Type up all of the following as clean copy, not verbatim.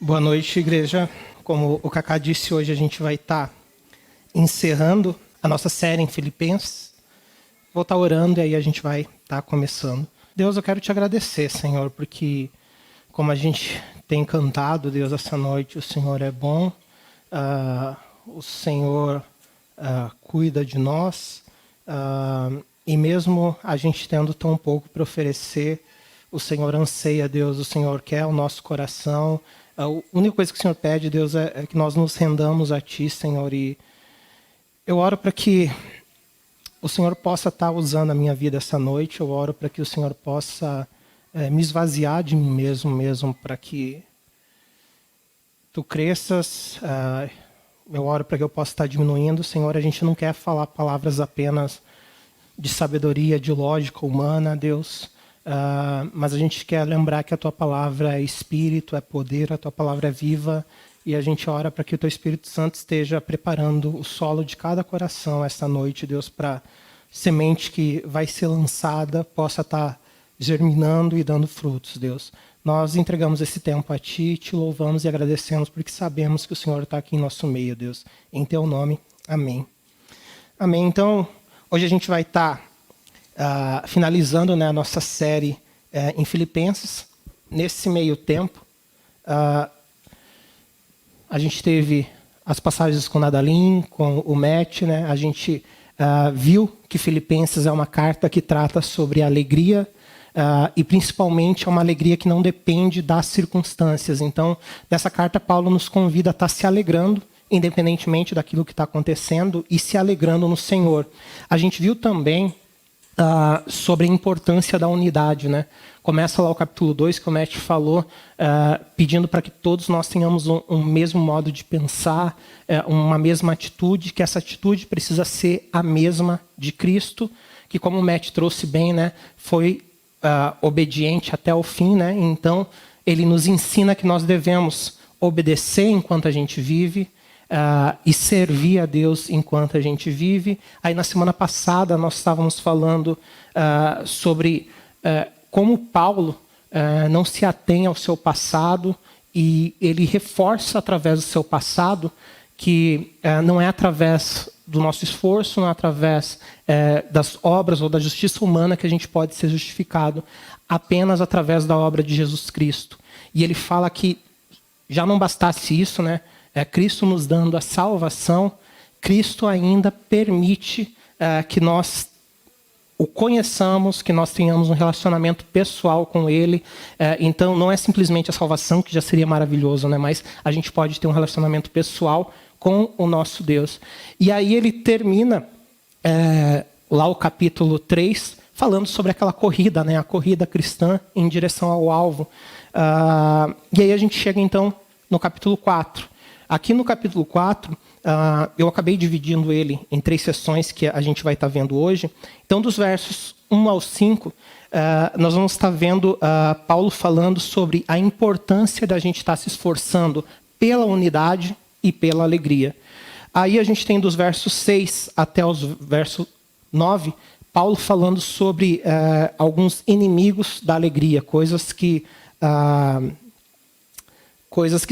Boa noite, igreja. Como o Cacá disse, hoje a gente vai estar encerrando a nossa série em Filipenses. Vou estar orando e aí a gente vai estar começando. Deus, eu quero te agradecer, Senhor, porque como a gente tem cantado, Deus, essa noite, o Senhor é bom, o Senhor cuida de nós, e mesmo a gente tendo tão pouco para oferecer, o Senhor anseia, Deus, o Senhor quer o nosso coração. A única coisa que o Senhor pede, Deus, é que nós nos rendamos a Ti, Senhor. E eu oro para que o Senhor possa estar usando a minha vida essa noite. Eu oro para que o Senhor possa me esvaziar de mim mesmo, para que Tu cresças. Eu oro para que eu possa estar diminuindo. Senhor, a gente não quer falar palavras apenas de sabedoria, de lógica humana, Deus. Mas a gente quer lembrar que a Tua palavra é Espírito, é poder, a Tua palavra é viva, e a gente ora para que o Teu Espírito Santo esteja preparando o solo de cada coração esta noite, Deus, para semente que vai ser lançada possa estar germinando e dando frutos, Deus. Nós entregamos esse tempo a Ti, Te louvamos e agradecemos porque sabemos que o Senhor está aqui em nosso meio, Deus. Em Teu nome, amém. Amém. Então, hoje a gente vai estar finalizando, né, a nossa série em Filipenses. Nesse meio tempo, a gente teve as passagens com o Nadalim, com o Matt, né? A gente viu que Filipenses é uma carta que trata sobre a alegria, e principalmente é uma alegria que não depende das circunstâncias. Então, nessa carta, Paulo nos convida a estar se alegrando, independentemente daquilo que está acontecendo, e se alegrando no Senhor. A gente viu também sobre a importância da unidade, né? Começa lá o capítulo 2, que o Matt falou, pedindo para que todos nós tenhamos um mesmo modo de pensar, uma mesma atitude, que essa atitude precisa ser a mesma de Cristo, que como o Matt trouxe bem, né, foi obediente até o fim, né? Então, ele nos ensina que nós devemos obedecer enquanto a gente vive, e servir a Deus enquanto a gente vive. Aí na semana passada nós estávamos falando sobre como Paulo não se atém ao seu passado, e ele reforça através do seu passado que não é através do nosso esforço, não é através das obras ou da justiça humana que a gente pode ser justificado, apenas através da obra de Jesus Cristo. E ele fala que já não bastasse isso, né? Cristo nos dando a salvação, Cristo ainda permite que nós o conheçamos, que nós tenhamos um relacionamento pessoal com Ele. Então, não é simplesmente a salvação, que já seria maravilhoso, né? Mas a gente pode ter um relacionamento pessoal com o nosso Deus. E aí ele termina lá o capítulo 3, falando sobre aquela corrida, né? A corrida cristã em direção ao alvo. E aí a gente chega, então, no capítulo 4. Aqui no capítulo 4, eu acabei dividindo ele em 3 sessões que a gente vai estar vendo hoje. Então, dos versos 1 ao 5, nós vamos estar vendo Paulo falando sobre a importância da gente estar se esforçando pela unidade e pela alegria. Aí a gente tem dos versos 6 até os versos 9, Paulo falando sobre alguns inimigos da alegria, coisas que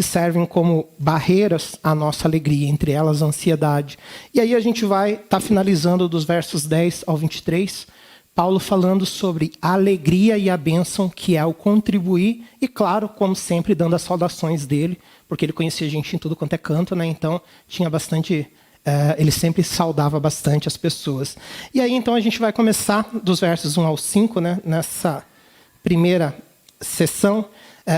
servem como barreiras à nossa alegria, entre elas a ansiedade. E aí a gente vai estar finalizando dos versos 10 ao 23, Paulo falando sobre a alegria e a bênção que é o contribuir, e claro, como sempre, dando as saudações dele, porque ele conhecia gente em tudo quanto é canto, né? Então tinha bastante... ele sempre saudava bastante as pessoas. E aí então a gente vai começar dos versos 1 ao 5, né? Nessa primeira sessão,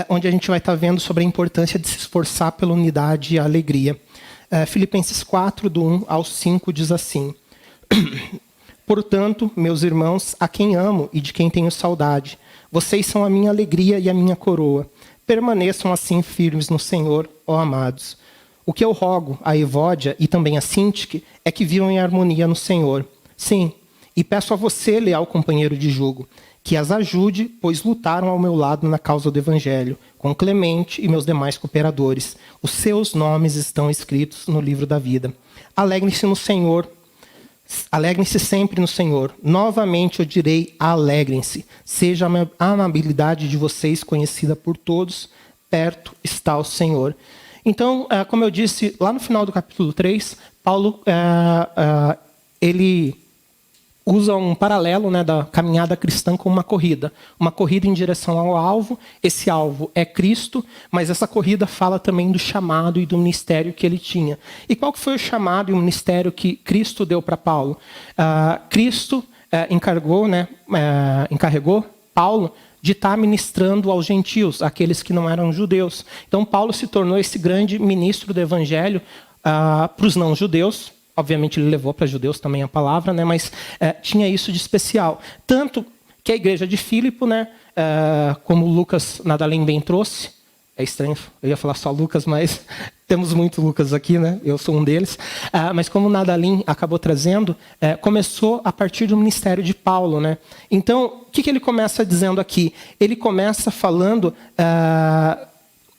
onde a gente vai estar vendo sobre a importância de se esforçar pela unidade e a alegria. Filipenses 4, do 1 ao 5, diz assim: Portanto, meus irmãos, a quem amo e de quem tenho saudade, vocês são a minha alegria e a minha coroa. Permaneçam assim firmes no Senhor, ó amados. O que eu rogo a Evódia e também a Sintique é que vivam em harmonia no Senhor. Sim, e peço a você, leal companheiro de jugo, que as ajude, pois lutaram ao meu lado na causa do Evangelho, com Clemente e meus demais cooperadores. Os seus nomes estão escritos no livro da vida. Alegrem-se no Senhor, alegrem-se sempre no Senhor. Novamente eu direi, alegrem-se. Seja a amabilidade de vocês conhecida por todos. perto está o Senhor. Então, como eu disse, lá no final do capítulo 3, Paulo ele usa um paralelo, né, da caminhada cristã com uma corrida em direção ao alvo. Esse alvo é Cristo, mas essa corrida fala também do chamado e do ministério que ele tinha. E qual que foi o chamado e o ministério que Cristo deu para Paulo? Cristo encarregou Paulo de estar ministrando aos gentios, aqueles que não eram judeus. Então, Paulo se tornou esse grande ministro do evangelho para os não-judeus. Obviamente, ele levou para judeus também a palavra, né? Mas tinha isso de especial. Tanto que a igreja de Filipe, né? Como Lucas Nadalim bem trouxe, é estranho, eu ia falar só Lucas, mas temos muito Lucas aqui, né? Eu sou um deles. Mas como Nadalim acabou trazendo, começou a partir do ministério de Paulo, né? Então, o que ele começa dizendo aqui? Ele começa falando...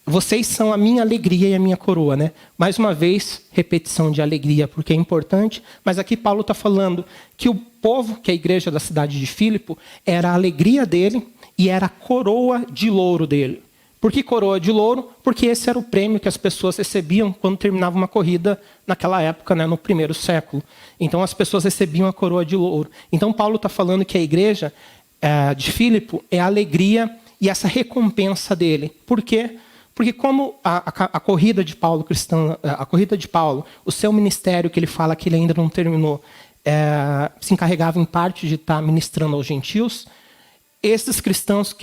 vocês são a minha alegria e a minha coroa, né? Mais uma vez, repetição de alegria, porque é importante. Mas aqui Paulo está falando que o povo, que é a igreja da cidade de Filipe, era a alegria dele e era a coroa de louro dele. Por que coroa de louro? Porque esse era o prêmio que as pessoas recebiam quando terminava uma corrida naquela época, né, no primeiro século. Então as pessoas recebiam a coroa de louro. Então Paulo está falando que a igreja de Filipe é a alegria e essa recompensa dele. Por quê? Porque como a corrida de Paulo cristã, a corrida de Paulo, o seu ministério que ele fala que ele ainda não terminou, se encarregava em parte de estar ministrando aos gentios, esses cristãos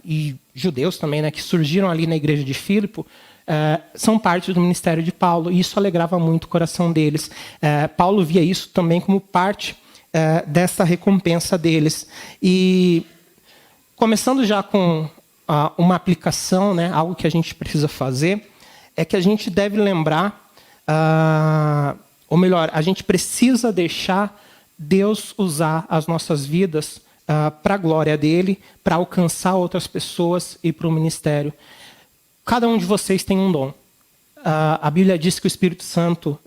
e judeus também, né, que surgiram ali na igreja de Filipe, são parte do ministério de Paulo, e isso alegrava muito o coração deles. Paulo via isso também como parte dessa recompensa deles. E começando já com uma aplicação, né, algo que a gente precisa fazer, é que a gente deve lembrar, ou melhor, a gente precisa deixar Deus usar as nossas vidas para a glória dele, para alcançar outras pessoas e para o ministério. Cada um de vocês tem um dom. A Bíblia diz que o Espírito Santo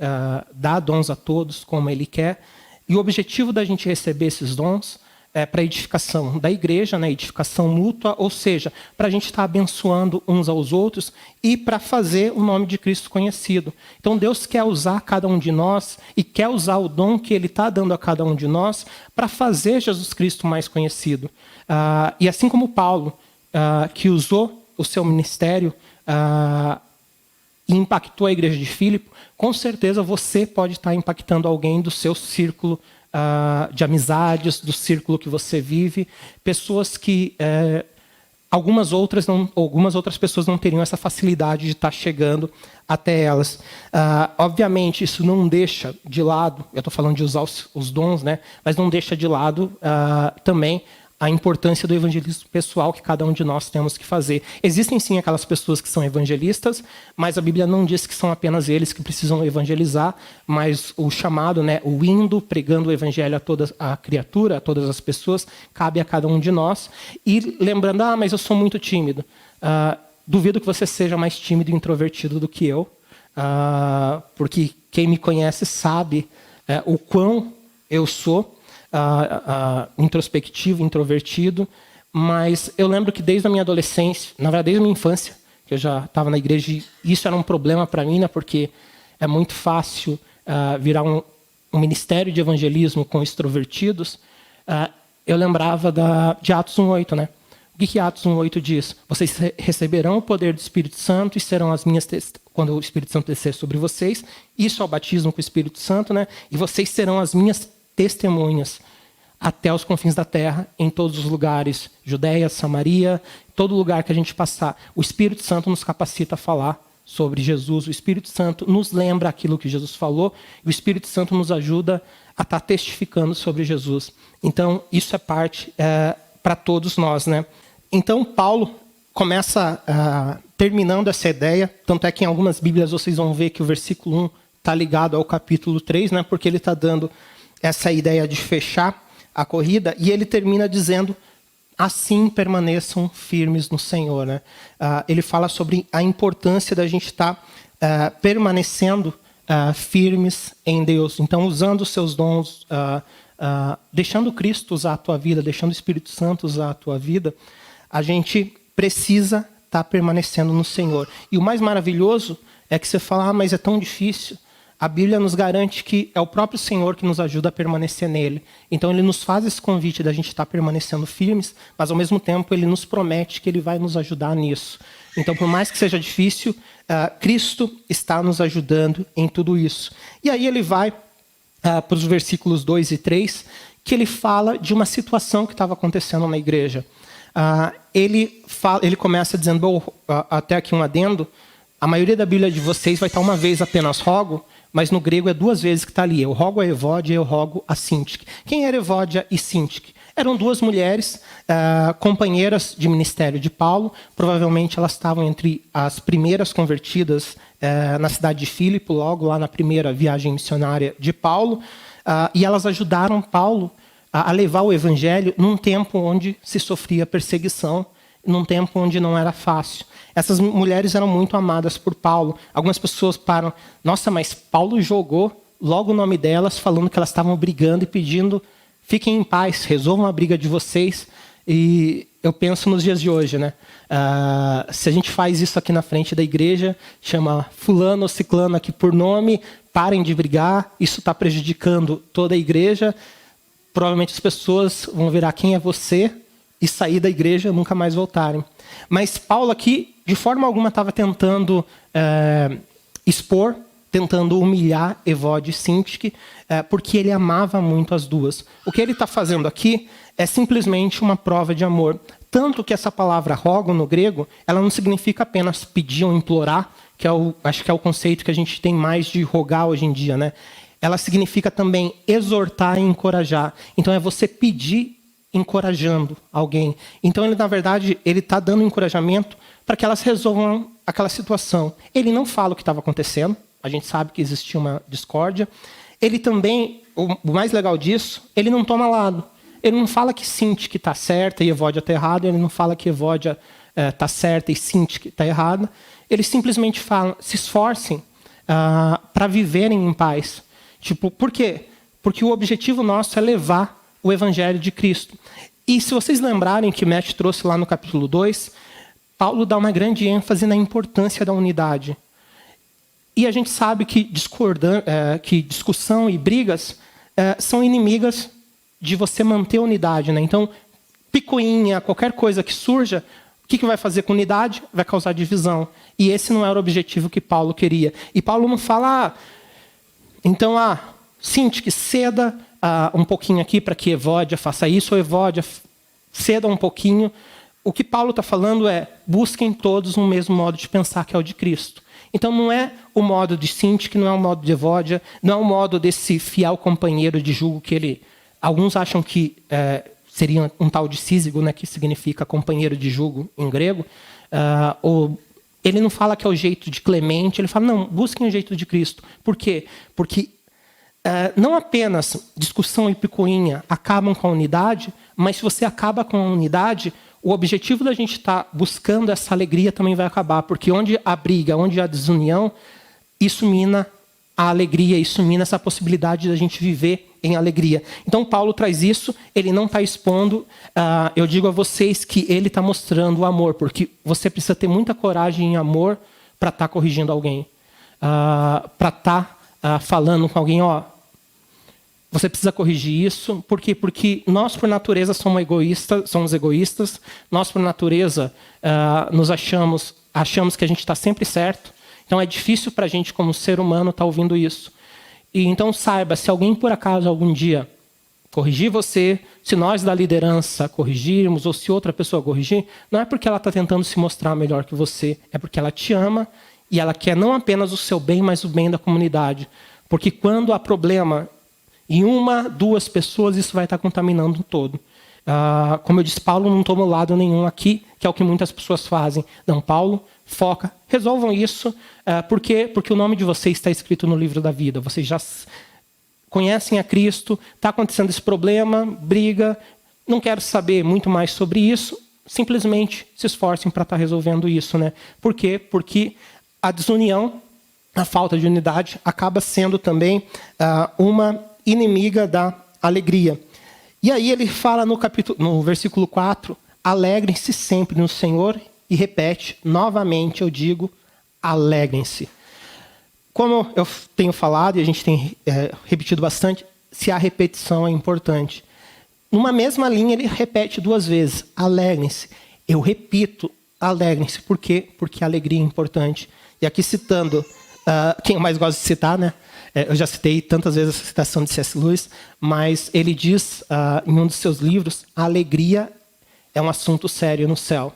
dá dons a todos, como ele quer, e o objetivo da gente receber esses dons é para a edificação da igreja, né, edificação mútua, ou seja, para a gente estar abençoando uns aos outros e para fazer o nome de Cristo conhecido. Então Deus quer usar cada um de nós e quer usar o dom que Ele está dando a cada um de nós para fazer Jesus Cristo mais conhecido. E assim como Paulo, que usou o seu ministério e impactou a igreja de Filipe, com certeza você pode estar impactando alguém do seu círculo de amizades, do círculo que você vive, pessoas que algumas outras pessoas não teriam essa facilidade de estar chegando até elas. Obviamente, isso não deixa de lado, eu estou falando de usar os dons, né? Mas não deixa de lado também a importância do evangelismo pessoal que cada um de nós temos que fazer. Existem sim aquelas pessoas que são evangelistas, mas a Bíblia não diz que são apenas eles que precisam evangelizar, mas o chamado, né, o indo, pregando o evangelho a toda a criatura, a todas as pessoas, cabe a cada um de nós. E lembrando, mas eu sou muito tímido. Duvido que você seja mais tímido e introvertido do que eu, porque quem me conhece sabe o quão eu sou introspectivo, introvertido, mas eu lembro que desde a minha adolescência, na verdade desde a minha infância, que eu já estava na igreja, e isso era um problema para mim, né, porque é muito fácil virar um ministério de evangelismo com extrovertidos. Eu lembrava de Atos 1:8, né? O que Atos 1:8 diz? Vocês receberão o poder do Espírito Santo e serão as minhas quando o Espírito Santo descer sobre vocês. Isso é o batismo com o Espírito Santo, né? E vocês serão as minhas testemunhas até os confins da terra, em todos os lugares, Judeia, Samaria, todo lugar que a gente passar. O Espírito Santo nos capacita a falar sobre Jesus, o Espírito Santo nos lembra aquilo que Jesus falou, e o Espírito Santo nos ajuda a estar testificando sobre Jesus. Então, isso é parte para todos nós, né? Então, Paulo começa terminando essa ideia, tanto é que em algumas Bíblias vocês vão ver que o versículo 1 está ligado ao capítulo 3, né? Porque ele está dando essa ideia de fechar a corrida, e ele termina dizendo, assim permaneçam firmes no Senhor, né? Ele fala sobre a importância da gente estar permanecendo firmes em Deus. Então, usando os seus dons, deixando Cristo usar a tua vida, deixando o Espírito Santo usar a tua vida, a gente precisa está permanecendo no Senhor. E o mais maravilhoso é que você fala, mas é tão difícil. A Bíblia nos garante que é o próprio Senhor que nos ajuda a permanecer nele. Então ele nos faz esse convite da gente estar permanecendo firmes, mas ao mesmo tempo ele nos promete que ele vai nos ajudar nisso. Então por mais que seja difícil, Cristo está nos ajudando em tudo isso. E aí ele vai para os versículos 2 e 3, que ele fala de uma situação que estava acontecendo na igreja. Ele começa dizendo, até aqui um adendo, a maioria da Bíblia de vocês vai estar uma vez apenas rogo, mas no grego é duas vezes que está ali. Eu rogo a Evódia e eu rogo a Síntique. Quem era Evódia e Síntique? Eram duas mulheres, companheiras de ministério de Paulo. Provavelmente elas estavam entre as primeiras convertidas na cidade de Filipe, logo lá na primeira viagem missionária de Paulo. E elas ajudaram Paulo a levar o evangelho num tempo onde se sofria perseguição, num tempo onde não era fácil. Essas mulheres eram muito amadas por Paulo. Algumas pessoas param, nossa, mas Paulo jogou logo o nome delas, falando que elas estavam brigando e pedindo, fiquem em paz, resolvam a briga de vocês. E eu penso nos dias de hoje, né? Se a gente faz isso aqui na frente da igreja, chama fulano ou ciclano aqui por nome, parem de brigar, isso está prejudicando toda a igreja. Provavelmente as pessoas vão virar quem é você e sair da igreja e nunca mais voltarem. Mas Paulo aqui, de forma alguma, estava tentando expor, tentando humilhar Evódia e Síntique, porque ele amava muito as duas. O que ele está fazendo aqui é simplesmente uma prova de amor. Tanto que essa palavra rogo no grego, ela não significa apenas pedir ou implorar, que acho que é o conceito que a gente tem mais de rogar hoje em dia, né? Ela significa também exortar e encorajar. Então é você pedir encorajando alguém. Então ele, na verdade, ele está dando encorajamento para que elas resolvam aquela situação. Ele não fala o que estava acontecendo. A gente sabe que existia uma discórdia. Ele também, o mais legal disso, ele não toma lado. Ele não fala que Síntique está certa e Evódia está errada. Ele não fala que Evódia está certa e Síntique está errada. Ele simplesmente fala, se esforcem para viverem em paz. Tipo, por quê? Porque o objetivo nosso é levar o evangelho de Cristo. E se vocês lembrarem que Matt trouxe lá no capítulo 2, Paulo dá uma grande ênfase na importância da unidade. E a gente sabe que discussão e brigas são inimigas de você manter a unidade, né? Então, picuinha, qualquer coisa que surja, o que vai fazer com unidade? Vai causar divisão. E esse não era o objetivo que Paulo queria. E Paulo não fala, então, Síntique, ceda um pouquinho aqui para que Evódia faça isso, ou Evódia ceda um pouquinho. O que Paulo está falando é, busquem todos um mesmo modo de pensar, que é o de Cristo. Então não é o modo de Síntique, não é o modo de Evódia, não é o modo desse fiel companheiro de jugo que ele... Alguns acham que seria um tal de Sísigo, né, que significa companheiro de jugo em grego. Ele não fala que é o jeito de Clemente, ele fala, não, busquem o jeito de Cristo. Por quê? Porque não apenas discussão e picuinha acabam com a unidade, mas se você acaba com a unidade, o objetivo da gente estar buscando essa alegria também vai acabar, porque onde há briga, onde há desunião, isso mina a alegria, isso mina essa possibilidade da gente viver em alegria. Então Paulo traz isso, ele não está expondo, eu digo a vocês que ele está mostrando o amor, porque você precisa ter muita coragem e amor para estar corrigindo alguém, para estar falando com alguém, você precisa corrigir isso. Por quê? Porque nós, por natureza, somos egoístas. Nós, por natureza, achamos que a gente está sempre certo. Então, é difícil para a gente, como ser humano, estar ouvindo isso. E então, saiba, se alguém, por acaso, algum dia corrigir você, se nós da liderança corrigirmos, ou se outra pessoa corrigir, não é porque ela está tentando se mostrar melhor que você, é porque ela te ama e ela quer não apenas o seu bem, mas o bem da comunidade. Porque quando há problema em uma, duas pessoas, isso vai estar contaminando o todo. Como eu disse, Paulo não toma lado nenhum aqui, que é o que muitas pessoas fazem. Não, Paulo, foca, resolvam isso. Por quê? Porque o nome de vocês está escrito no livro da vida. Vocês já conhecem a Cristo, está acontecendo esse problema, briga, não quero saber muito mais sobre isso, simplesmente se esforcem para estar resolvendo isso, né? Por quê? Porque a desunião, a falta de unidade, acaba sendo também uma inimiga da alegria. E aí ele fala no versículo 4, alegrem-se sempre no Senhor, e repete, novamente eu digo, alegrem-se. Como eu tenho falado e a gente tem repetido bastante, se a repetição é importante. Numa mesma linha ele repete 2 vezes, alegrem-se. Eu repito, alegrem-se. Por quê? Porque a alegria é importante. E aqui citando, quem eu mais gosto de citar, né? Eu já citei tantas vezes essa citação de C.S. Lewis, mas ele diz em um dos seus livros, a alegria é um assunto sério no céu.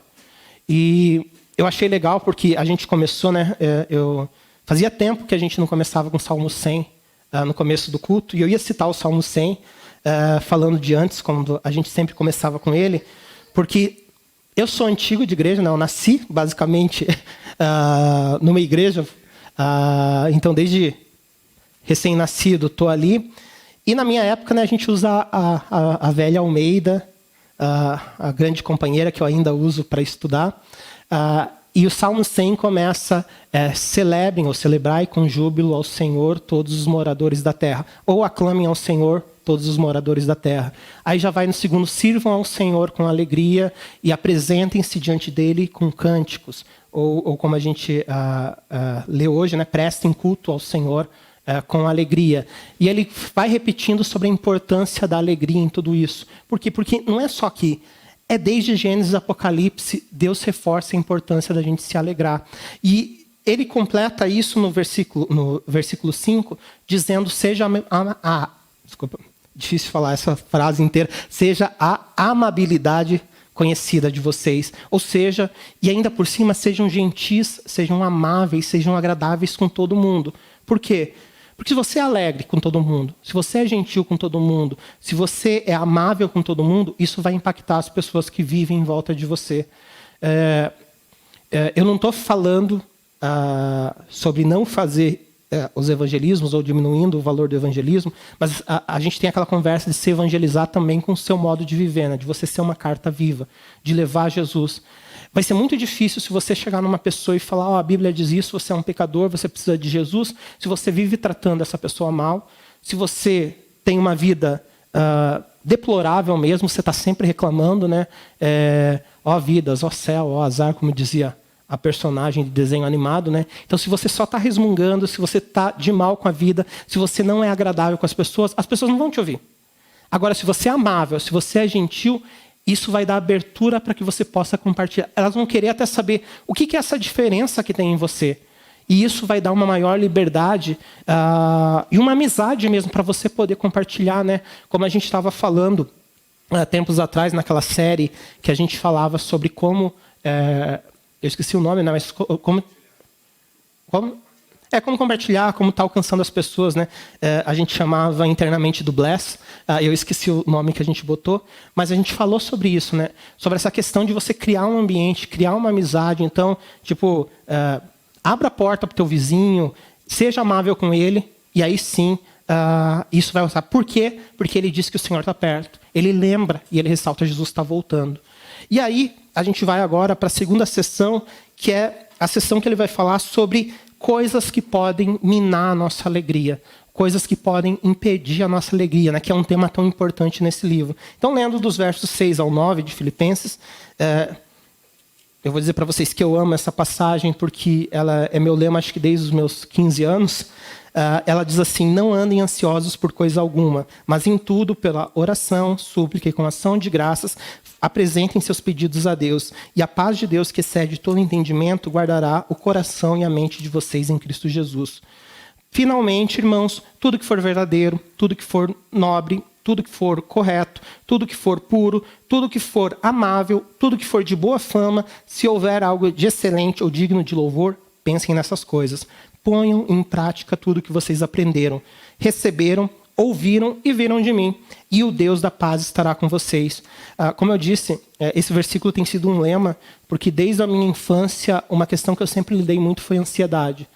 E eu achei legal porque a gente começou, né? Fazia tempo que a gente não começava com o Salmo 100 no começo do culto, e eu ia citar o Salmo 100, falando de antes, quando a gente sempre começava com ele, porque eu sou antigo de igreja, não, eu nasci basicamente numa igreja, então desde recém-nascido estou ali, e na minha época, né, a gente usa a velha Almeida, a grande companheira que eu ainda uso para estudar, e o Salmo 100 começa, celebrem ou celebrai com júbilo ao Senhor todos os moradores da terra, ou aclamem ao Senhor todos os moradores da terra. Aí já vai no segundo, sirvam ao Senhor com alegria e apresentem-se diante dele com cânticos, ou como a gente lê hoje, né, prestem culto ao Senhor com alegria. E ele vai repetindo sobre a importância da alegria em tudo isso. Por quê? Porque não é só que desde Gênesis e Apocalipse, Deus reforça a importância da gente se alegrar. E ele completa isso no versículo 5, dizendo, desculpa, difícil falar essa frase inteira, seja a amabilidade conhecida de vocês. Ou seja, e ainda por cima, sejam gentis, sejam amáveis, sejam agradáveis com todo mundo. Por quê? Porque se você é alegre com todo mundo, se você é gentil com todo mundo, se você é amável com todo mundo, isso vai impactar as pessoas que vivem em volta de você. Eu não estou falando sobre não fazer os evangelismos ou diminuindo o valor do evangelismo, mas a gente tem aquela conversa de se evangelizar também com o seu modo de viver, né? De você ser uma carta viva, de levar Jesus. Vai ser muito difícil se você chegar numa pessoa e falar, a Bíblia diz isso, você é um pecador, você precisa de Jesus. Se você vive tratando essa pessoa mal, se você tem uma vida deplorável mesmo, você está sempre reclamando, né? Ó vidas, ó céu, ó azar, como dizia a personagem de desenho animado, né? Então, se você só está resmungando, se você está de mal com a vida, se você não é agradável com as pessoas não vão te ouvir. Agora, se você é amável, se você é gentil, isso vai dar abertura para que você possa compartilhar. Elas vão querer até saber o que é essa diferença que tem em você. E isso vai dar uma maior liberdade e uma amizade mesmo para você poder compartilhar, né? Como a gente estava falando tempos atrás, naquela série que a gente falava sobre como... eu esqueci o nome, né? Mas como compartilhar, como está alcançando as pessoas, né? A gente chamava internamente do Bless, eu esqueci o nome que a gente botou, mas a gente falou sobre isso, né? Sobre essa questão de você criar um ambiente, criar uma amizade. Então, tipo, abra a porta para o teu vizinho, seja amável com ele, e aí sim, isso vai usar. Por quê? Porque ele diz que o Senhor está perto. Ele lembra e ele ressalta que Jesus está voltando. E aí, a gente vai agora para a segunda sessão, que é a sessão que ele vai falar sobre coisas que podem minar a nossa alegria, coisas que podem impedir a nossa alegria, né? Que é um tema tão importante nesse livro. Então, lendo dos versos 6 ao 9 de Filipenses, eu vou dizer para vocês que eu amo essa passagem porque ela é meu lema, acho que desde os meus 15 anos. Ela diz assim, não andem ansiosos por coisa alguma, mas em tudo, pela oração, súplica e com ação de graças, apresentem seus pedidos a Deus. E a paz de Deus, que excede todo entendimento, guardará o coração e a mente de vocês em Cristo Jesus. Finalmente, irmãos, tudo que for verdadeiro, tudo que for nobre, tudo que for correto, tudo que for puro, tudo que for amável, tudo que for de boa fama, se houver algo de excelente ou digno de louvor, pensem nessas coisas. Ponham em prática tudo que vocês aprenderam, receberam, ouviram e viram de mim. E o Deus da paz estará com vocês. Como eu disse, esse versículo tem sido um lema, porque desde a minha infância, uma questão que eu sempre lidei muito foi a ansiedade.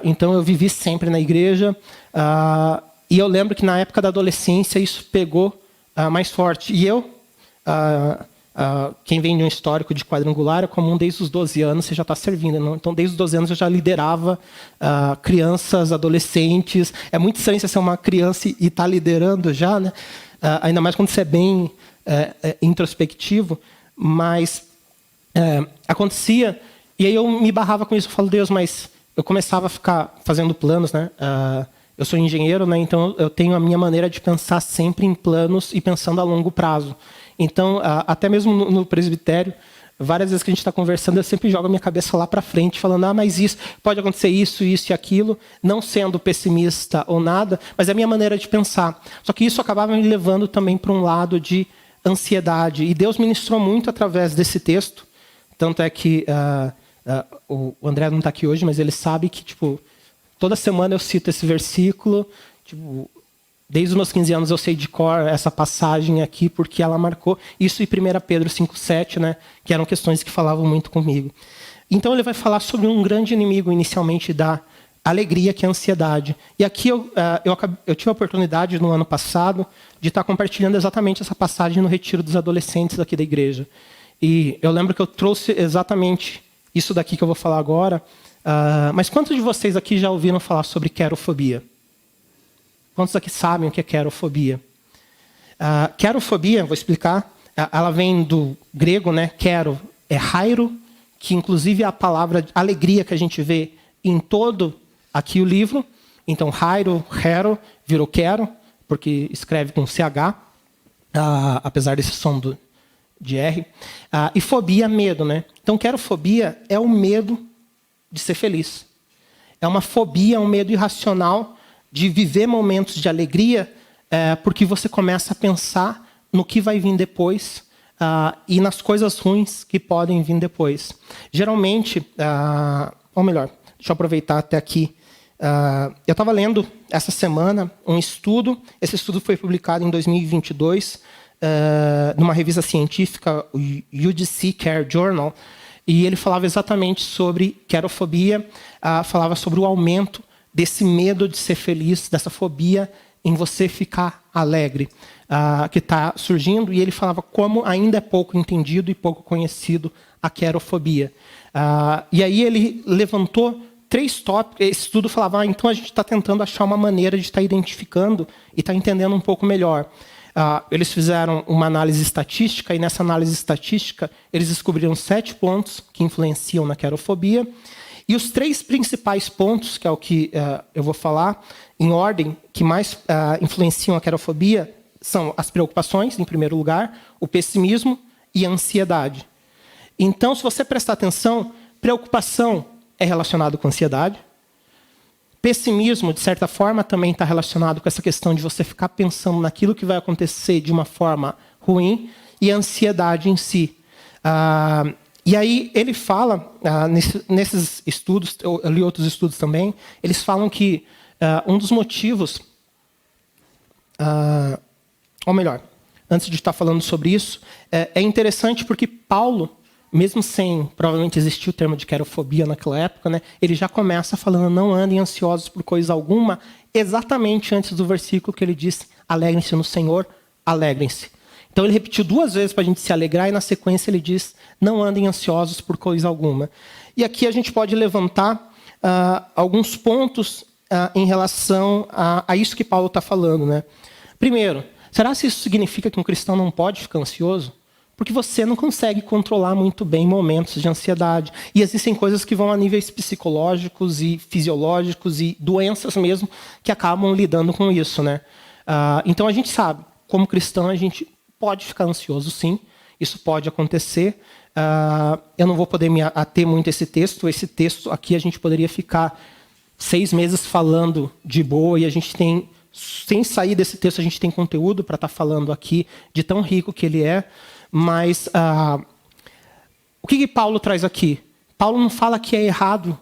Então eu vivi sempre na igreja, e eu lembro que na época da adolescência isso pegou mais forte. E eu... quem vem de um histórico de quadrangular é comum desde os 12 anos você já está servindo. Não? Então, desde os 12 anos eu já liderava crianças, adolescentes. É muito estranho você ser uma criança e estar liderando já, né? Ainda mais quando você é bem introspectivo. Mas acontecia, e aí eu me barrava com isso. Eu falo, Deus, mas eu começava a ficar fazendo planos, né? Eu sou engenheiro, né? Então eu tenho a minha maneira de pensar sempre em planos e pensando a longo prazo. Então, até mesmo no presbitério, várias vezes que a gente está conversando, eu sempre jogo a minha cabeça lá para frente, falando, mas isso, pode acontecer isso, isso e aquilo, não sendo pessimista ou nada, mas é a minha maneira de pensar. Só que isso acabava me levando também para um lado de ansiedade. E Deus ministrou muito através desse texto. Tanto é que o André não está aqui hoje, mas ele sabe que, tipo, toda semana eu cito esse versículo. Tipo, desde os meus 15 anos eu sei de cor essa passagem aqui, porque ela marcou. Isso em 1 Pedro 5,7, né, que eram questões que falavam muito comigo. Então ele vai falar sobre um grande inimigo, inicialmente, da alegria, que é a ansiedade. E aqui eu tive a oportunidade, no ano passado, de estar compartilhando exatamente essa passagem no retiro dos adolescentes aqui da igreja. E eu lembro que eu trouxe exatamente isso daqui que eu vou falar agora. Mas quantos de vocês aqui já ouviram falar sobre querofobia? Quantos aqui sabem o que é querofobia? Querofobia, vou explicar, ela vem do grego, né? Quero é hairo, que inclusive é a palavra alegria que a gente vê em todo aqui o livro. Então, hairo, hero, virou quero, porque escreve com CH, apesar desse som de R. E fobia, medo, né? Então, querofobia é o medo de ser feliz. É uma fobia, um medo irracional de viver momentos de alegria, porque você começa a pensar no que vai vir depois e nas coisas ruins que podem vir depois. Geralmente, ou melhor, deixa eu aproveitar até aqui. Eu estava lendo essa semana um estudo. Esse estudo foi publicado em 2022, numa revista científica, o UDC Care Journal, e ele falava exatamente sobre querofobia, falava sobre o aumento desse medo de ser feliz, dessa fobia em você ficar alegre, que está surgindo, e ele falava como ainda é pouco entendido e pouco conhecido a querofobia. E aí ele levantou 3 tópicos. Esse estudo falava, então a gente está tentando achar uma maneira de estar identificando e estar entendendo um pouco melhor. Eles fizeram uma análise estatística, e nessa análise estatística eles descobriram 7 pontos que influenciam na querofobia. E os 3 principais pontos, que é o que eu vou falar, em ordem, que mais influenciam a querofobia, são as preocupações, em primeiro lugar, o pessimismo e a ansiedade. Então, se você prestar atenção, preocupação é relacionado com ansiedade. Pessimismo, de certa forma, também está relacionado com essa questão de você ficar pensando naquilo que vai acontecer de uma forma ruim, e a ansiedade em si. E aí ele fala, nesses estudos, eu li outros estudos também, eles falam que um dos motivos, ou melhor, antes de estar falando sobre isso, é interessante porque Paulo, mesmo sem provavelmente existir o termo de querofobia naquela época, né, ele já começa falando, não andem ansiosos por coisa alguma, exatamente antes do versículo que ele diz, alegrem-se no Senhor, alegrem-se. Então ele repetiu 2 vezes para a gente se alegrar, e na sequência ele diz, não andem ansiosos por coisa alguma. E aqui a gente pode levantar alguns pontos em relação a isso que Paulo está falando, né? Primeiro, será que isso significa que um cristão não pode ficar ansioso? Porque você não consegue controlar muito bem momentos de ansiedade. E existem coisas que vão a níveis psicológicos e fisiológicos e doenças mesmo que acabam lidando com isso, né? Então a gente sabe, como cristão, a gente pode ficar ansioso, sim. Isso pode acontecer. Eu não vou poder me ater muito a esse texto. Esse texto aqui a gente poderia ficar 6 meses falando de boa, e a gente tem, sem sair desse texto, a gente tem conteúdo para estar falando aqui de tão rico que ele é. Mas o que Paulo traz aqui? Paulo não fala que é errado,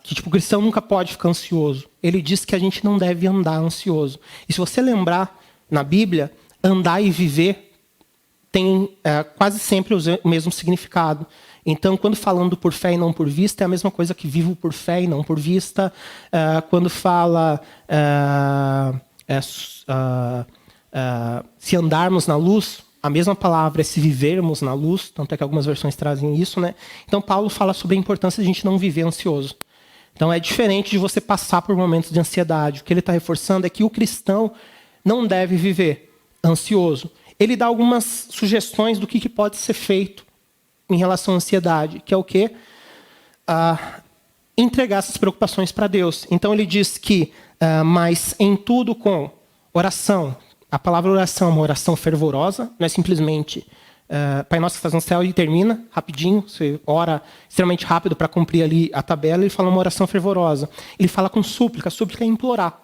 que o cristão nunca pode ficar ansioso. Ele diz que a gente não deve andar ansioso. E se você lembrar, na Bíblia, andar e viver tem quase sempre o mesmo significado. Então, quando falando por fé e não por vista, é a mesma coisa que vivo por fé e não por vista. Quando fala se andarmos na luz, a mesma palavra é se vivermos na luz, tanto é que algumas versões trazem isso, né? Então, Paulo fala sobre a importância de a gente não viver ansioso. Então, é diferente de você passar por momentos de ansiedade. O que ele está reforçando é que o cristão não deve viver ansioso. Ele dá algumas sugestões do que pode ser feito em relação à ansiedade, que é o quê? Entregar essas preocupações para Deus. Então ele diz que, mas em tudo com oração. A palavra oração é uma oração fervorosa, não é simplesmente Pai Nosso que estás no céu e termina rapidinho, você ora extremamente rápido para cumprir ali a tabela. Ele fala uma oração fervorosa. Ele fala com súplica, súplica é implorar.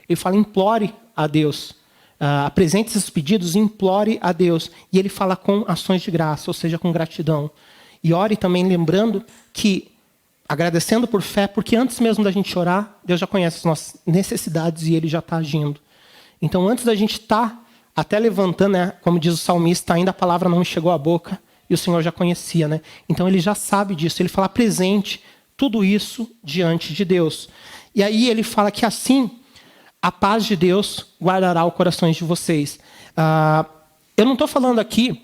Ele fala implore a Deus. Apresente esses pedidos e implore a Deus. E ele fala com ações de graça, ou seja, com gratidão. E ore também lembrando que, agradecendo por fé, porque antes mesmo da gente orar, Deus já conhece as nossas necessidades e Ele já está agindo. Então, antes da gente estar até levantando, né, como diz o salmista, ainda a palavra não me chegou à boca e o Senhor já conhecia. Né? Então, Ele já sabe disso. Ele fala presente tudo isso diante de Deus. E aí ele fala que assim, a paz de Deus guardará os corações de vocês. Eu não estou falando aqui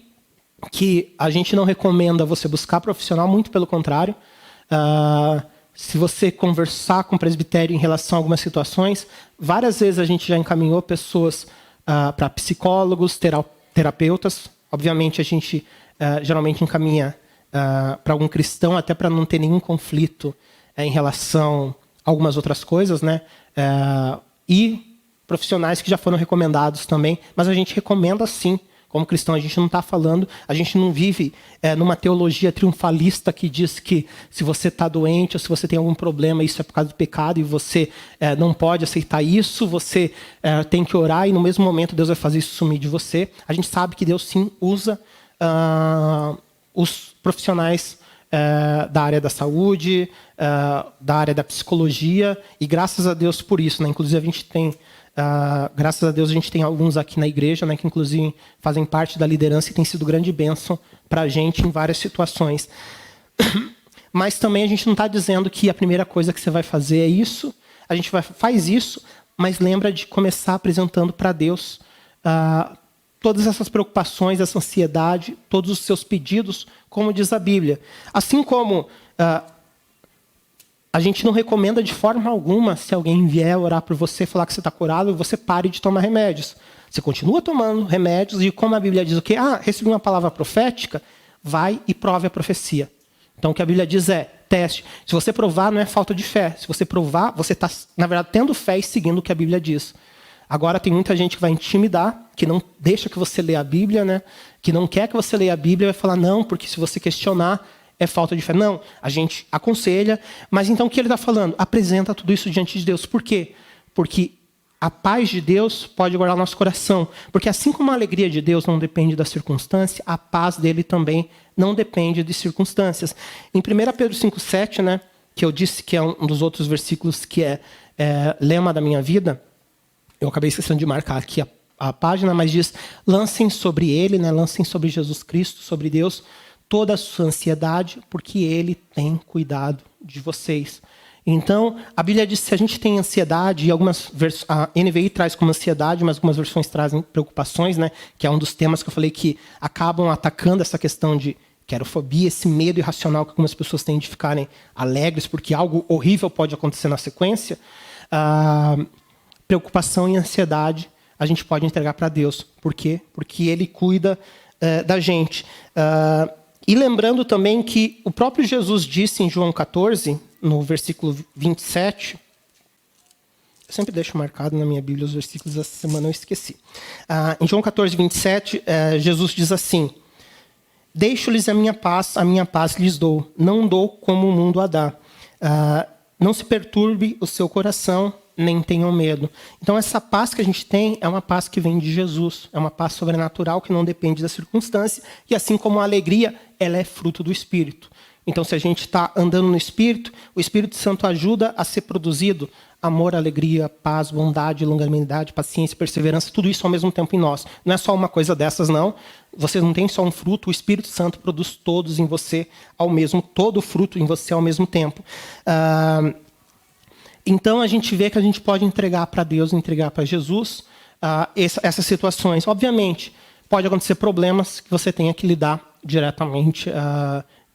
que a gente não recomenda você buscar profissional, muito pelo contrário. Se você conversar com o presbitério em relação a algumas situações, várias vezes a gente já encaminhou pessoas para psicólogos, terapeutas. Obviamente a gente geralmente encaminha para algum cristão, até para não ter nenhum conflito em relação a algumas outras coisas, né? E profissionais que já foram recomendados também, mas a gente recomenda sim. Como cristão, a gente não está falando, a gente não vive numa teologia triunfalista que diz que se você está doente ou se você tem algum problema, isso é por causa do pecado e você não pode aceitar isso, você tem que orar e no mesmo momento Deus vai fazer isso sumir de você. A gente sabe que Deus sim usa os profissionais da área da saúde, da área da psicologia, e graças a Deus por isso, né? Inclusive a gente tem... graças a Deus a gente tem alguns aqui na igreja, né, que inclusive fazem parte da liderança e tem sido grande bênção para a gente em várias situações. Mas também a gente não está dizendo que a primeira coisa que você vai fazer é isso. A gente faz isso, mas lembra de começar apresentando para Deus todas essas preocupações, essa ansiedade, todos os seus pedidos, como diz a Bíblia. Assim como... a gente não recomenda de forma alguma, se alguém vier orar por você, falar que você está curado, você pare de tomar remédios. Você continua tomando remédios e como a Bíblia diz o quê? Recebi uma palavra profética, vai e prove a profecia. Então o que a Bíblia diz é, teste. Se você provar, não é falta de fé. Se você provar, você está, na verdade, tendo fé e seguindo o que a Bíblia diz. Agora tem muita gente que vai intimidar, que não deixa que você leia a Bíblia, né? Que não quer que você leia a Bíblia, vai falar, não, porque se você questionar, é falta de fé. Não, a gente aconselha, mas então o que ele está falando? Apresenta tudo isso diante de Deus. Por quê? Porque a paz de Deus pode guardar o nosso coração. Porque assim como a alegria de Deus não depende da circunstância, a paz dele também não depende de circunstâncias. Em 1 Pedro 5,7, né, que eu disse que é um dos outros versículos que é lema da minha vida, eu acabei esquecendo de marcar aqui a página, mas diz, lancem sobre ele, né, lancem sobre Jesus Cristo, sobre Deus, toda a sua ansiedade, porque Ele tem cuidado de vocês. Então, a Bíblia diz que se a gente tem ansiedade, e algumas a NVI traz como ansiedade, mas algumas versões trazem preocupações, né? Que é um dos temas que eu falei que acabam atacando essa questão de querofobia, esse medo irracional que algumas pessoas têm de ficarem alegres, porque algo horrível pode acontecer na sequência. Preocupação e ansiedade a gente pode entregar para Deus. Por quê? Porque Ele cuida da gente. E lembrando também que o próprio Jesus disse em João 14, no versículo 27, eu sempre deixo marcado na minha Bíblia os versículos, essa semana eu esqueci. Em João 14, 27, Jesus diz assim, deixo-lhes a minha paz lhes dou, não dou como o mundo a dá. Não se perturbe o seu coração, nem tenham medo. Então essa paz que a gente tem é uma paz que vem de Jesus, é uma paz sobrenatural que não depende da circunstância, e assim como a alegria, ela é fruto do Espírito. Então se a gente está andando no Espírito, o Espírito Santo ajuda a ser produzido amor, alegria, paz, bondade, longanimidade, paciência, perseverança, tudo isso ao mesmo tempo em nós. Não é só uma coisa dessas, não. Você não tem só um fruto, o Espírito Santo produz todos em você todo o fruto em você ao mesmo tempo. Então, a gente vê que a gente pode entregar para Deus, entregar para Jesus essas situações. Obviamente, pode acontecer problemas que você tenha que lidar diretamente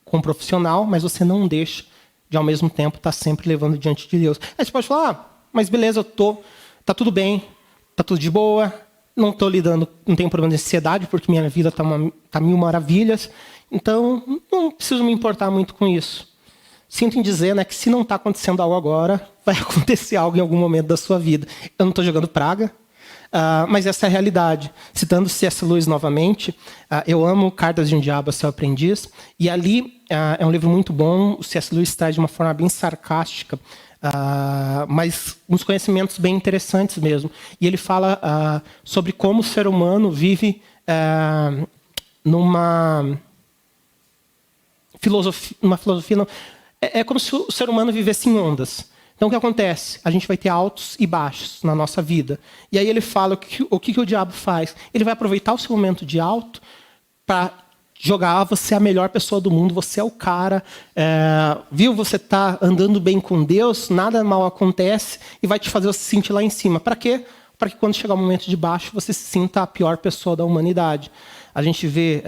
com um profissional, mas você não deixa de, ao mesmo tempo, estar sempre levando diante de Deus. Aí você pode falar, mas beleza, tá tudo bem, tá tudo de boa, não estou lidando, não tenho problema de ansiedade, porque minha vida tá mil maravilhas. Então, não preciso me importar muito com isso. Sinto em dizer, né, que se não está acontecendo algo agora, vai acontecer algo em algum momento da sua vida. Eu não estou jogando praga, mas essa é a realidade. Citando C.S. Lewis novamente, eu amo Cartas de um Diabo a Seu Aprendiz, e ali é um livro muito bom. O C.S. Lewis traz de uma forma bem sarcástica, mas uns conhecimentos bem interessantes mesmo. E ele fala sobre como o ser humano vive numa filosofia, não, é como se o ser humano vivesse em ondas. Então, o que acontece? A gente vai ter altos e baixos na nossa vida. E aí ele fala o que o diabo faz. Ele vai aproveitar o seu momento de alto para jogar, você é a melhor pessoa do mundo, você é o cara, viu? Você está andando bem com Deus, nada mal acontece, e vai te fazer se sentir lá em cima. Para quê? Para que quando chegar o momento de baixo, você se sinta a pior pessoa da humanidade. A gente vê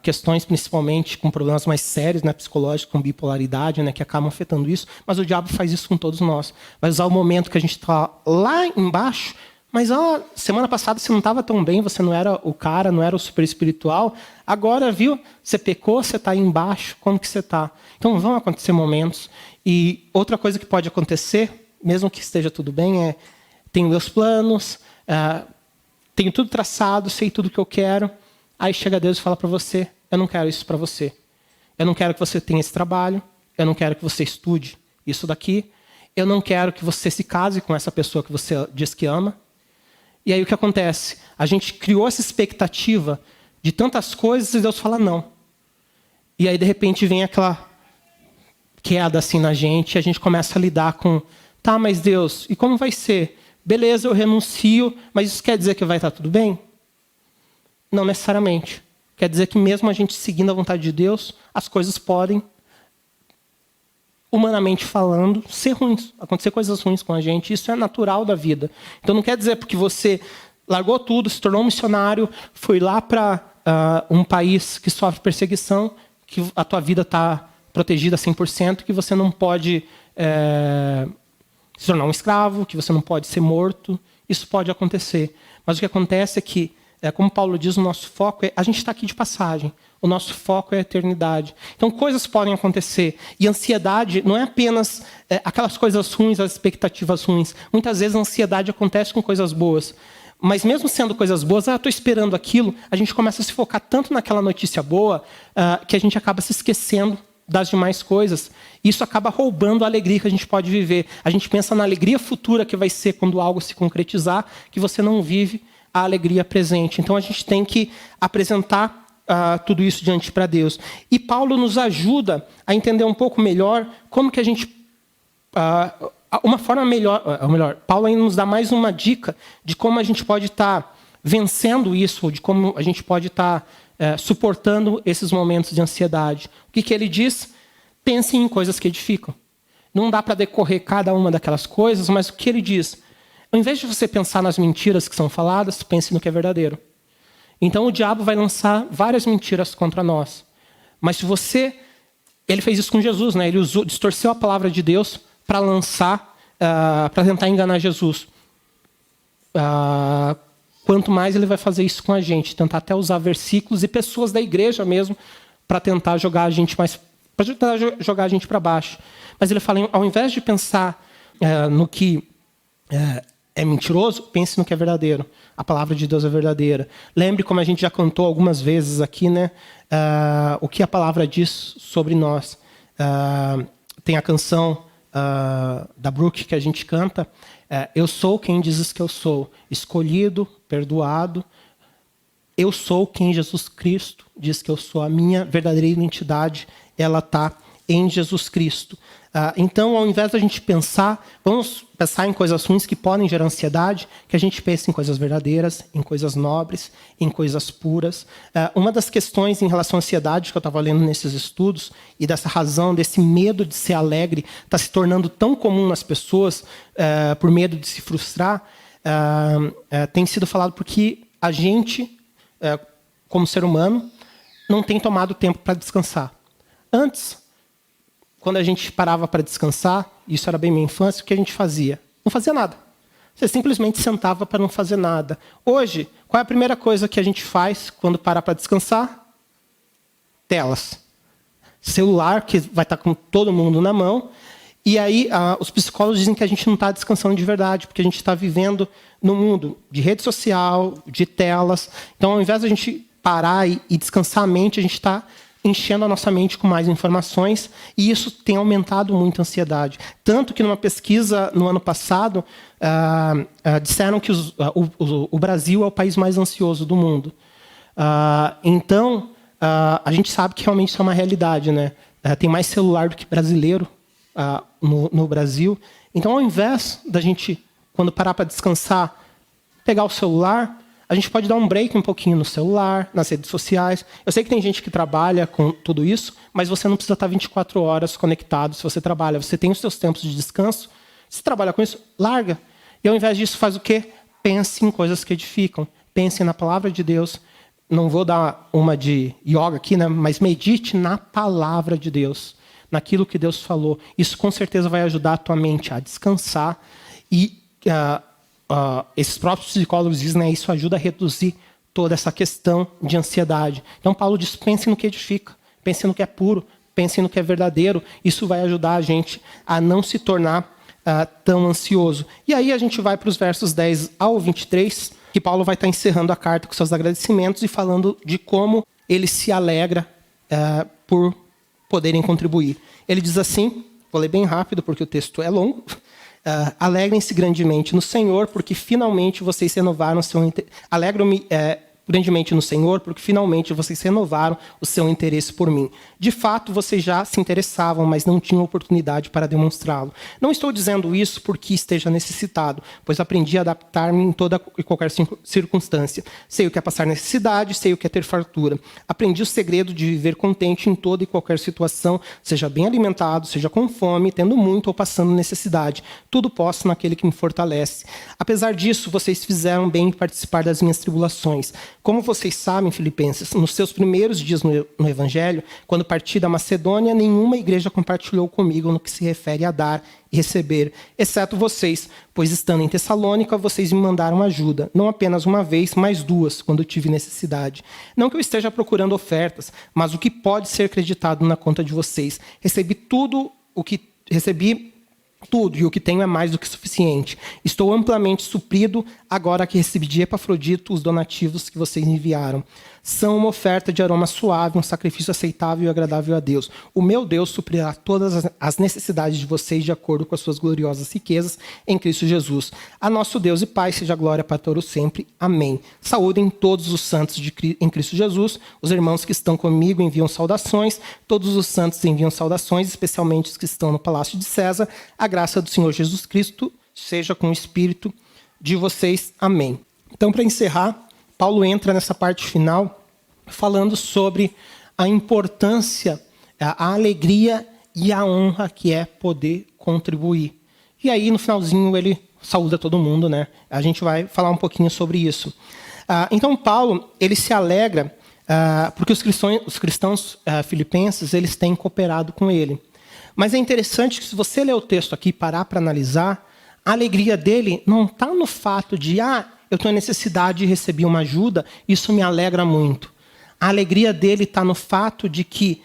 questões principalmente com problemas mais sérios, né, psicológicos, com bipolaridade, né, que acabam afetando isso, mas o diabo faz isso com todos nós. Vai usar o momento que a gente está lá embaixo, mas semana passada você não estava tão bem, você não era o cara, não era o super espiritual, agora, viu, você pecou, você está aí embaixo, como que você está? Então vão acontecer momentos. E outra coisa que pode acontecer, mesmo que esteja tudo bem, tenho meus planos, tenho tudo traçado, sei tudo que eu quero. Aí chega Deus e fala para você, eu não quero isso para você. Eu não quero que você tenha esse trabalho, eu não quero que você estude isso daqui, eu não quero que você se case com essa pessoa que você diz que ama. E aí o que acontece? A gente criou essa expectativa de tantas coisas e Deus fala não. E aí de repente vem aquela queda assim na gente e a gente começa a lidar com, tá, mas Deus, e como vai ser? Beleza, eu renuncio, mas isso quer dizer que vai estar tudo bem? Não necessariamente. Quer dizer que mesmo a gente seguindo a vontade de Deus, as coisas podem, humanamente falando, ser ruins. Acontecer coisas ruins com a gente. Isso é natural da vida. Então não quer dizer porque você largou tudo, se tornou um missionário, foi lá para um país que sofre perseguição, que a tua vida está protegida 100%, que você não pode se tornar um escravo, que você não pode ser morto. Isso pode acontecer. Mas o que acontece é que, como Paulo diz, o nosso foco a gente está aqui de passagem. O nosso foco é a eternidade. Então, coisas podem acontecer. E ansiedade não é apenas aquelas coisas ruins, as expectativas ruins. Muitas vezes a ansiedade acontece com coisas boas. Mas mesmo sendo coisas boas, estou esperando aquilo, a gente começa a se focar tanto naquela notícia boa que a gente acaba se esquecendo das demais coisas. Isso acaba roubando a alegria que a gente pode viver. A gente pensa na alegria futura que vai ser quando algo se concretizar, que você não vive a alegria presente. Então, a gente tem que apresentar tudo isso diante para Deus. E Paulo nos ajuda a entender um pouco melhor como que a gente... uma forma melhor... Ou melhor, Paulo ainda nos dá mais uma dica de como a gente pode estar vencendo isso, de como a gente pode estar suportando esses momentos de ansiedade. O que ele diz? Pense em coisas que edificam. Não dá para decorrer cada uma daquelas coisas, mas o que ele diz? Ao invés de você pensar nas mentiras que são faladas, pense no que é verdadeiro. Então o diabo vai lançar várias mentiras contra nós. Mas se você... Ele fez isso com Jesus, né? Ele distorceu a palavra de Deus para lançar, para tentar enganar Jesus. Quanto mais ele vai fazer isso com a gente, tentar até usar versículos e pessoas da igreja mesmo para tentar jogar a gente para baixo. Mas ele fala, ao invés de pensar no que é mentiroso, pense no que é verdadeiro. A palavra de Deus é verdadeira. Lembre, como a gente já cantou algumas vezes aqui, né, o que a palavra diz sobre nós. Tem a canção da Brooke que a gente canta. Eu sou quem dizes que eu sou, escolhido, perdoado. Eu sou quem Jesus Cristo diz que eu sou. A minha verdadeira identidade, ela está em Jesus Cristo. Então, ao invés da gente vamos pensar em coisas ruins que podem gerar ansiedade, que a gente pense em coisas verdadeiras, em coisas nobres, em coisas puras. Uma das questões em relação à ansiedade que eu estava lendo nesses estudos, e dessa razão, desse medo de ser alegre, está se tornando tão comum nas pessoas, por medo de se frustrar, tem sido falado porque a gente, como ser humano, não tem tomado tempo para descansar. Antes, quando a gente parava para descansar, isso era bem minha infância, o que a gente fazia? Não fazia nada. Você simplesmente sentava para não fazer nada. Hoje, qual é a primeira coisa que a gente faz quando para descansar? telas. Celular, que vai estar com todo mundo na mão. E aí, os psicólogos dizem que a gente não está descansando de verdade, porque a gente está vivendo no mundo de rede social, de telas. Então, ao invés de a gente parar e descansar a mente, a gente está enchendo a nossa mente com mais informações, e isso tem aumentado muito a ansiedade. Tanto que numa pesquisa no ano passado, disseram que o Brasil é o país mais ansioso do mundo. Então, a gente sabe que realmente isso é uma realidade, né? Tem mais celular do que brasileiro no Brasil. Então, ao invés da gente, quando parar para descansar, pegar o celular, a gente pode dar um break um pouquinho no celular, nas redes sociais. Eu sei que tem gente que trabalha com tudo isso, mas você não precisa estar 24 horas conectado se você trabalha. Você tem os seus tempos de descanso. Se trabalha com isso, larga. E ao invés disso, faz o quê? Pense em coisas que edificam. Pense na palavra de Deus. Não vou dar uma de yoga aqui, né? Mas medite na palavra de Deus, naquilo que Deus falou. Isso com certeza vai ajudar a tua mente a descansar. E esses próprios psicólogos dizem, né, isso ajuda a reduzir toda essa questão de ansiedade. Então Paulo diz, pense no que edifica, pense no que é puro, pense no que é verdadeiro. Isso vai ajudar a gente a não se tornar tão ansioso. E aí a gente vai para os versos 10 ao 23, que Paulo vai estar encerrando a carta com seus agradecimentos e falando de como ele se alegra por poderem contribuir. Ele diz assim, vou ler bem rápido porque o texto é longo. Alegrem-se grandemente no Senhor, porque finalmente vocês renovaram o seu alegro-me grandemente no Senhor, porque finalmente vocês renovaram o seu interesse por mim. De fato, vocês já se interessavam, mas não tinham oportunidade para demonstrá-lo. Não estou dizendo isso porque esteja necessitado, pois aprendi a adaptar-me em toda e qualquer circunstância. Sei o que é passar necessidade, sei o que é ter fartura. Aprendi o segredo de viver contente em toda e qualquer situação, seja bem alimentado, seja com fome, tendo muito ou passando necessidade. Tudo posso naquele que me fortalece. Apesar disso, vocês fizeram bem em participar das minhas tribulações. Como vocês sabem, filipenses, nos seus primeiros dias no Evangelho, quando parti da Macedônia, nenhuma igreja compartilhou comigo no que se refere a dar e receber, exceto vocês, pois estando em Tessalônica, vocês me mandaram ajuda, não apenas uma vez, mas duas, quando tive necessidade. Não que eu esteja procurando ofertas, mas o que pode ser acreditado na conta de vocês. Recebi tudo, e o que tenho é mais do que suficiente. Estou amplamente suprido agora que recebi de Epafrodito os donativos que vocês enviaram. São uma oferta de aroma suave, um sacrifício aceitável e agradável a Deus. O meu Deus suprirá todas as necessidades de vocês de acordo com as suas gloriosas riquezas em Cristo Jesus. A nosso Deus e Pai seja glória para todos sempre. Amém. Saúdem todos os santos em Cristo Jesus. Os irmãos que estão comigo enviam saudações. Todos os santos enviam saudações, especialmente os que estão no Palácio de César. A graça do Senhor Jesus Cristo seja com o espírito de vocês. Amém. Então, para encerrar, Paulo entra nessa parte final falando sobre a importância, a alegria e a honra que é poder contribuir. E aí, no finalzinho, ele saúda todo mundo, né? A gente vai falar um pouquinho sobre isso. Então, Paulo, ele se alegra porque os cristãos filipenses, eles têm cooperado com ele. Mas é interessante que se você ler o texto aqui e parar para analisar, a alegria dele não está no fato de, eu estou em necessidade e recebi uma ajuda, isso me alegra muito. A alegria dele está no fato de que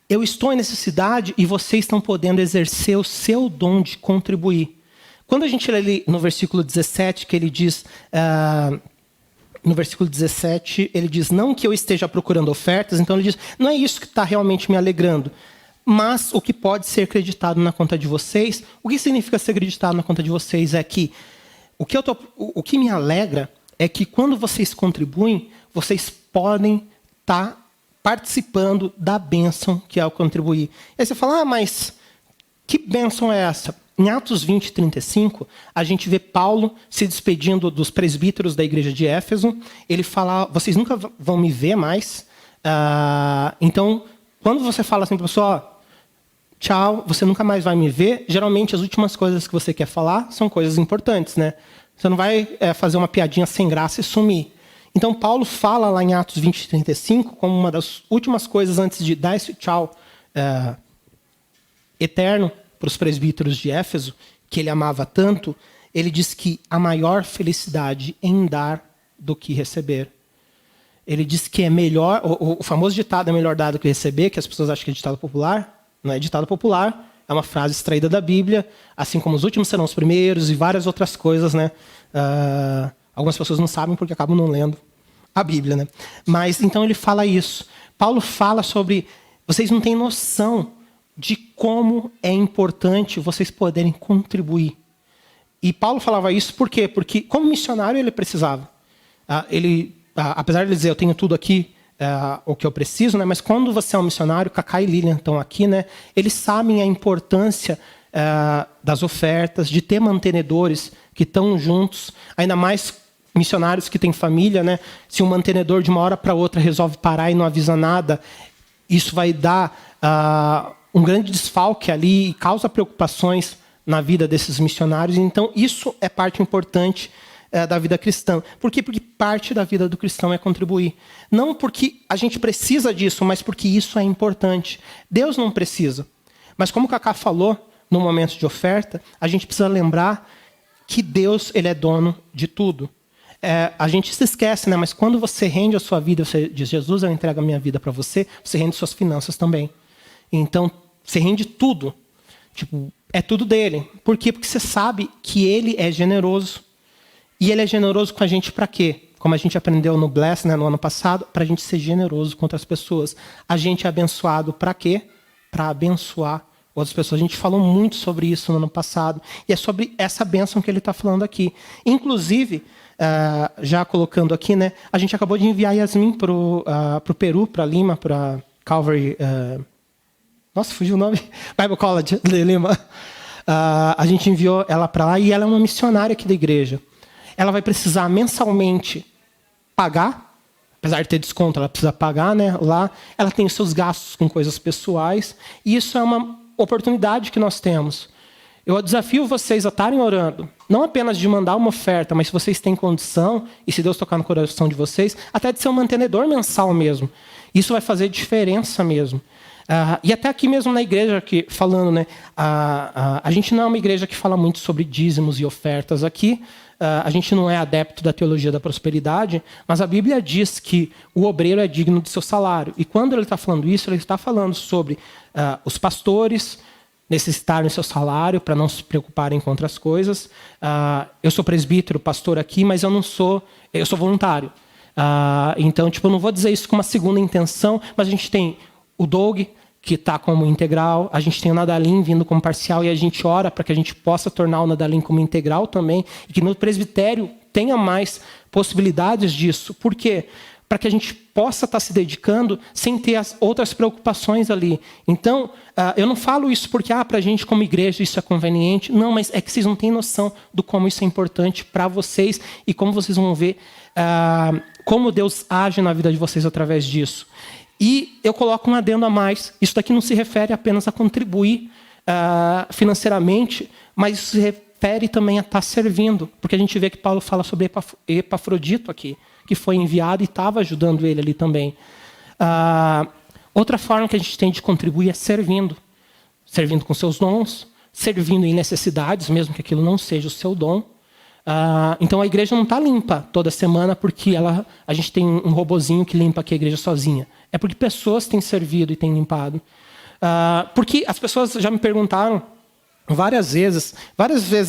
eu estou em necessidade e vocês estão podendo exercer o seu dom de contribuir. Quando a gente lê ali no versículo 17, que ele diz... no versículo 17, ele diz, não que eu esteja procurando ofertas, então ele diz, não é isso que está realmente me alegrando, mas o que pode ser acreditado na conta de vocês. O que significa ser acreditado na conta de vocês é que o que me alegra é que quando vocês contribuem, vocês podem estar participando da bênção que é o contribuir. E aí você fala, mas que bênção é essa? Em Atos 20, 35, a gente vê Paulo se despedindo dos presbíteros da igreja de Éfeso. Ele fala, vocês nunca vão me ver mais. Então, quando você fala assim para a pessoa, tchau, você nunca mais vai me ver, geralmente as últimas coisas que você quer falar são coisas importantes, né? Você não vai fazer uma piadinha sem graça e sumir. Então, Paulo fala lá em Atos 20, 35, como uma das últimas coisas antes de dar esse tchau eterno para os presbíteros de Éfeso, que ele amava tanto, ele diz que a maior felicidade em dar do que receber. ele diz que é melhor, o famoso ditado é melhor dado que receber, que as pessoas acham que é ditado popular. Não é ditado popular, é uma frase extraída da Bíblia, assim como os últimos serão os primeiros e várias outras coisas, né? Algumas pessoas não sabem porque acabam não lendo a Bíblia, né? Mas então ele fala isso. Paulo fala sobre, vocês não têm noção de como é importante vocês poderem contribuir. E Paulo falava isso por quê? Porque como missionário ele precisava. Apesar de ele dizer, eu tenho tudo aqui, o que eu preciso, né? Mas quando você é um missionário, Cacá e Lilian estão aqui, né? Eles sabem a importância das ofertas, de ter mantenedores que estão juntos, ainda mais missionários que têm família, né? Se um mantenedor de uma hora para outra resolve parar e não avisa nada, isso vai dar um grande desfalque ali e causa preocupações na vida desses missionários. Então, isso é parte importante da vida cristã. Por quê? Porque parte da vida do cristão é contribuir. Não porque a gente precisa disso, mas porque isso é importante. Deus não precisa. Mas como o Cacá falou, no momento de oferta, a gente precisa lembrar que Deus ele é dono de tudo. A gente se esquece, né? Mas quando você rende a sua vida, você diz, Jesus, eu entrego a minha vida para você, você rende suas finanças também. Então, você rende tudo. Tipo, é tudo dele. Por quê? Porque você sabe que ele é generoso. E ele é generoso com a gente para quê? Como a gente aprendeu no Bless, né, no ano passado, para a gente ser generoso com outras pessoas. A gente é abençoado para quê? Para abençoar outras pessoas. A gente falou muito sobre isso no ano passado. E é sobre essa bênção que ele está falando aqui. Inclusive, já colocando aqui, né, a gente acabou de enviar Yasmin para o Peru, para Lima, para Calvary... Nossa, fugiu o nome? Bible College de Lima. A gente enviou ela para lá e ela é uma missionária aqui da igreja. Ela vai precisar mensalmente pagar, apesar de ter desconto, ela precisa pagar, né? Lá ela tem os seus gastos com coisas pessoais, e isso é uma oportunidade que nós temos. Eu desafio vocês a estarem orando, não apenas de mandar uma oferta, mas se vocês têm condição, e se Deus tocar no coração de vocês, até de ser um mantenedor mensal mesmo. Isso vai fazer diferença mesmo. E até aqui mesmo na igreja, aqui, falando, né? A gente não é uma igreja que fala muito sobre dízimos e ofertas aqui. A gente não é adepto da teologia da prosperidade, mas a Bíblia diz que o obreiro é digno do seu salário. E quando ele está falando isso, ele está falando sobre os pastores necessitarem do seu salário para não se preocuparem com outras coisas. Eu sou presbítero, pastor aqui, mas eu sou voluntário. Então, eu não vou dizer isso com uma segunda intenção, mas a gente tem o Doug, que está como integral, a gente tem o Nadalim vindo como parcial e a gente ora para que a gente possa tornar o Nadalim como integral também e que no presbitério tenha mais possibilidades disso. Por quê? Para que a gente possa estar se dedicando sem ter as outras preocupações ali. Então, eu não falo isso porque para a gente como igreja isso é conveniente. Não, mas é que vocês não têm noção do como isso é importante para vocês e como vocês vão ver como Deus age na vida de vocês através disso. E eu coloco um adendo a mais. Isso daqui não se refere apenas a contribuir financeiramente, mas isso se refere também a estar servindo. Porque a gente vê que Paulo fala sobre Epafrodito aqui, que foi enviado e estava ajudando ele ali também. Outra forma que a gente tem de contribuir é servindo. Servindo com seus dons, servindo em necessidades, mesmo que aquilo não seja o seu dom. Então a igreja não está limpa toda semana porque a gente tem um robozinho que limpa aqui a igreja sozinha. É porque pessoas têm servido e têm limpado. Porque as pessoas já me perguntaram várias vezes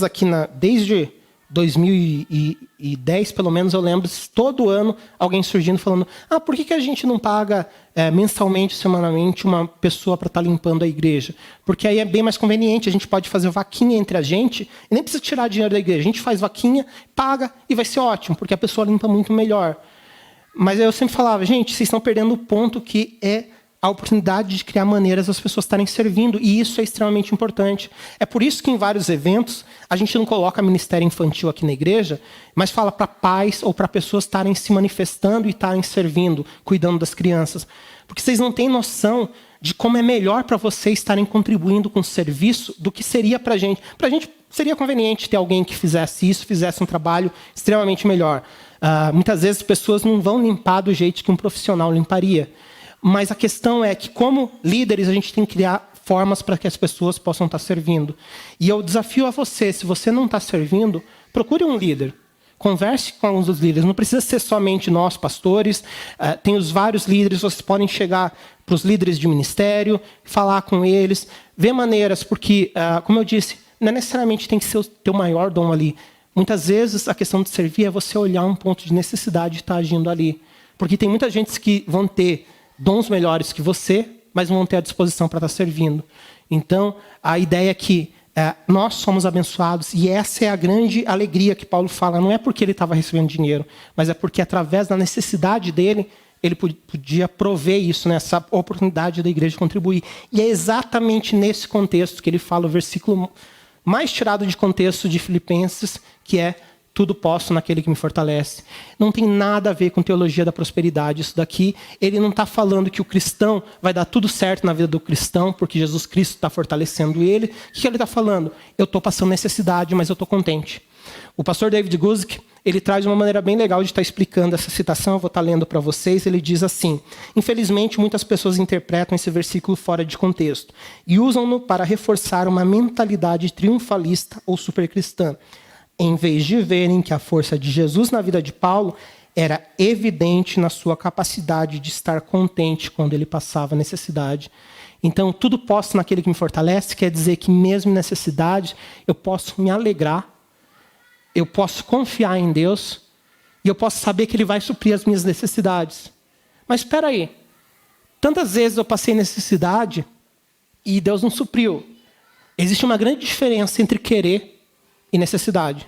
aqui, desde 2010, pelo menos, eu lembro, todo ano, alguém surgindo falando por que a gente não paga mensalmente, semanalmente, uma pessoa para estar limpando a igreja? Porque aí é bem mais conveniente, a gente pode fazer vaquinha entre a gente, e nem precisa tirar dinheiro da igreja, a gente faz vaquinha, paga, e vai ser ótimo, porque a pessoa limpa muito melhor. Mas eu sempre falava, gente, vocês estão perdendo o ponto que é a oportunidade de criar maneiras das pessoas estarem servindo, e isso é extremamente importante. É por isso que em vários eventos a gente não coloca ministério infantil aqui na igreja, mas fala para pais ou para pessoas estarem se manifestando e estarem servindo, cuidando das crianças. Porque vocês não têm noção de como é melhor para vocês estarem contribuindo com o serviço do que seria para a gente. Para a gente seria conveniente ter alguém que fizesse isso, fizesse um trabalho extremamente melhor. Muitas vezes as pessoas não vão limpar do jeito que um profissional limparia. Mas a questão é que, como líderes, a gente tem que criar formas para que as pessoas possam estar servindo. E eu desafio a você, se você não está servindo, procure um líder. Converse com alguns dos líderes. Não precisa ser somente nós, pastores. Tem os vários líderes. Vocês podem chegar para os líderes de ministério, falar com eles, ver maneiras, porque, como eu disse, não é necessariamente tem que ser o teu maior dom ali. Muitas vezes a questão de servir é você olhar um ponto de necessidade e estar agindo ali. Porque tem muita gente que vão ter dons melhores que você, mas não vão ter a disposição para estar servindo. Então, a ideia é que nós somos abençoados, e essa é a grande alegria que Paulo fala. Não é porque ele estava recebendo dinheiro, mas é porque através da necessidade dele, ele podia prover isso, né? Essa oportunidade da igreja contribuir. E é exatamente nesse contexto que ele fala o versículo mais tirado de contexto de Filipenses, que é: tudo posso naquele que me fortalece. Não tem nada a ver com teologia da prosperidade. Isso daqui, ele não está falando que o cristão vai dar tudo certo na vida do cristão, porque Jesus Cristo está fortalecendo ele. O que ele está falando? Eu estou passando necessidade, mas eu estou contente. O pastor David Guzik, ele traz uma maneira bem legal de estar explicando essa citação. Eu vou estar lendo para vocês. Ele diz assim: infelizmente, muitas pessoas interpretam esse versículo fora de contexto e usam-no para reforçar uma mentalidade triunfalista ou supercristã, em vez de verem que a força de Jesus na vida de Paulo era evidente na sua capacidade de estar contente quando ele passava necessidade. Então, tudo posso naquele que me fortalece quer dizer que mesmo em necessidade eu posso me alegrar, eu posso confiar em Deus e eu posso saber que Ele vai suprir as minhas necessidades. Mas espera aí, tantas vezes eu passei necessidade e Deus não supriu. Existe uma grande diferença entre querer e necessidade.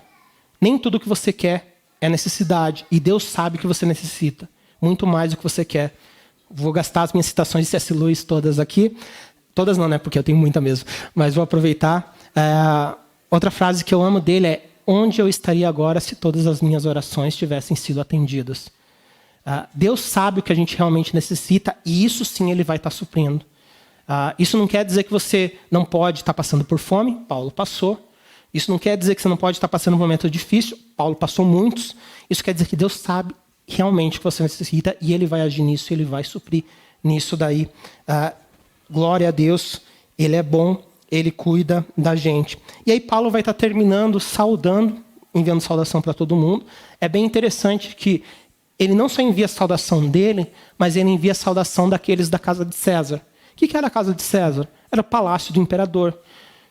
Nem tudo que você quer é necessidade. E Deus sabe que você necessita. Muito mais do que você quer. Vou gastar as minhas citações de C.S. Lewis todas aqui. Todas não, né? Porque eu tenho muita mesmo. Mas vou aproveitar. Outra frase que eu amo dele é: onde eu estaria agora se todas as minhas orações tivessem sido atendidas? Deus sabe o que a gente realmente necessita. E isso sim Ele vai estar suprindo. Isso não quer dizer que você não pode estar passando por fome. Paulo passou. Isso não quer dizer que você não pode estar passando um momento difícil. Paulo passou muitos. Isso quer dizer que Deus sabe realmente o que você necessita e Ele vai agir nisso, Ele vai suprir nisso daí. Glória a Deus, Ele é bom, Ele cuida da gente. E aí Paulo vai estar terminando, saudando, enviando saudação para todo mundo. É bem interessante que ele não só envia a saudação dele, mas ele envia a saudação daqueles da casa de César. O que era a casa de César? Era o palácio do imperador.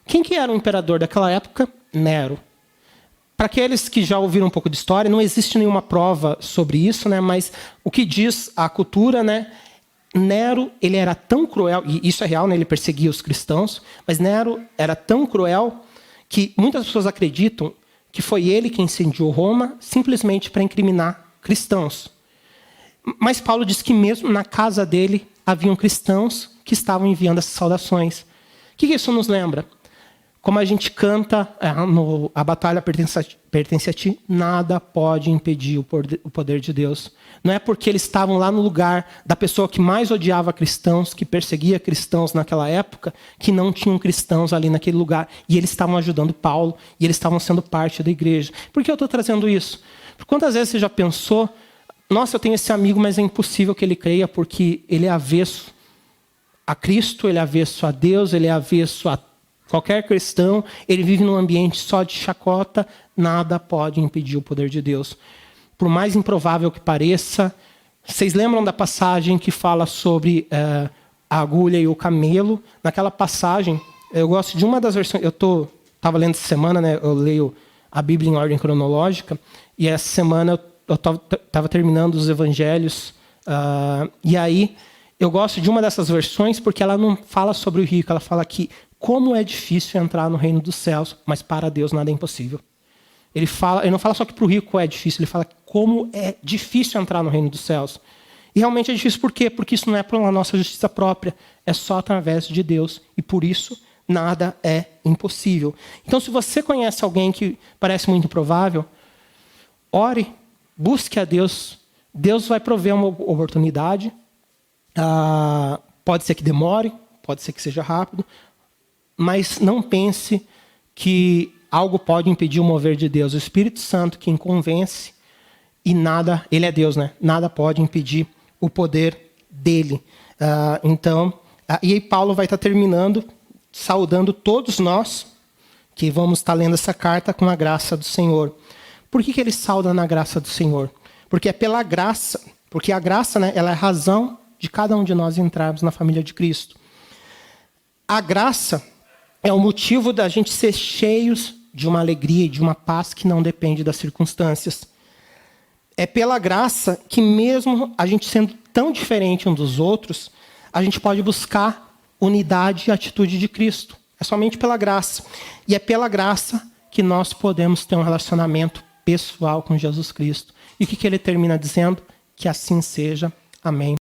Quem que era o imperador daquela época? Nero. Para aqueles que já ouviram um pouco de história, não existe nenhuma prova sobre isso, né? Mas o que diz a cultura, né? Nero, ele era tão cruel, e isso é real, né? Ele perseguia os cristãos, mas Nero era tão cruel que muitas pessoas acreditam que foi ele que incendiou Roma simplesmente para incriminar cristãos. Mas Paulo diz que mesmo na casa dele haviam cristãos que estavam enviando essas saudações. O que isso nos lembra? Como a gente canta, a batalha pertence a ti, nada pode impedir o poder de Deus. Não é porque eles estavam lá no lugar da pessoa que mais odiava cristãos, que perseguia cristãos naquela época, que não tinham cristãos ali naquele lugar. E eles estavam ajudando Paulo, e eles estavam sendo parte da igreja. Por que eu estou trazendo isso? Por quantas vezes você já pensou: nossa, eu tenho esse amigo, mas é impossível que ele creia porque ele é avesso a Cristo, ele é avesso a Deus, ele é avesso a qualquer cristão, ele vive num ambiente só de chacota, nada pode impedir o poder de Deus. Por mais improvável que pareça, vocês lembram da passagem que fala sobre a agulha e o camelo? Naquela passagem, eu gosto de uma das versões, eu estava lendo essa semana, né, eu leio a Bíblia em ordem cronológica, e essa semana eu estava terminando os evangelhos, e aí eu gosto de uma dessas versões porque ela não fala sobre o rico, ela fala que como é difícil entrar no reino dos céus, mas para Deus nada é impossível. Ele não fala só que para o rico é difícil, ele fala como é difícil entrar no reino dos céus. E realmente é difícil por quê? Porque isso não é pela nossa justiça própria, é só através de Deus. E por isso, nada é impossível. Então, se você conhece alguém que parece muito improvável, ore, busque a Deus. Deus vai prover uma oportunidade. Pode ser que demore, pode ser que seja rápido, mas não pense que algo pode impedir o mover de Deus. O Espírito Santo quem convence, e nada, ele é Deus, né? Nada pode impedir o poder dele. E aí Paulo vai estar terminando, saudando todos nós que vamos estar lendo essa carta com a graça do Senhor. Por que ele sauda na graça do Senhor? Porque é pela graça, porque a graça, né, ela é a razão de cada um de nós entrarmos na família de Cristo. A graça é o motivo da gente ser cheios de uma alegria e de uma paz que não depende das circunstâncias. É pela graça que mesmo a gente sendo tão diferente um dos outros, a gente pode buscar unidade e atitude de Cristo. É somente pela graça. E é pela graça que nós podemos ter um relacionamento pessoal com Jesus Cristo. E o que ele termina dizendo? Que assim seja. Amém.